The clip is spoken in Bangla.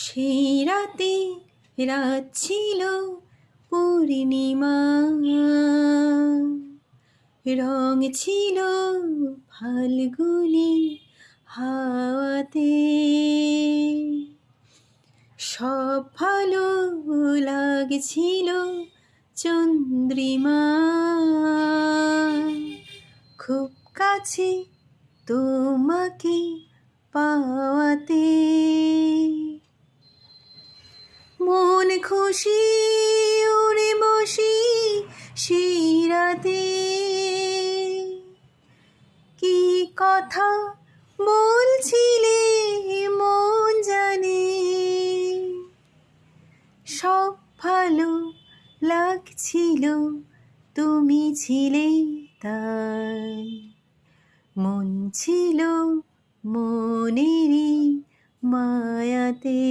সেই রাতে রাত ছিল পূর্ণিমা, রং ছিল ফাল্গুনি হাওয়াতে। সব ভালো লাগছিল চন্দ্রিমা, খুব কাছে তোমাকে পাওয়াতে। মন খুশি উড়ে বসি সেই রাতে, কি কথা বলছিলে মন জানে। সব ভালো লাগছিল তুমি ছিলে তাই, মন ছিল মনেরই মায়াতে।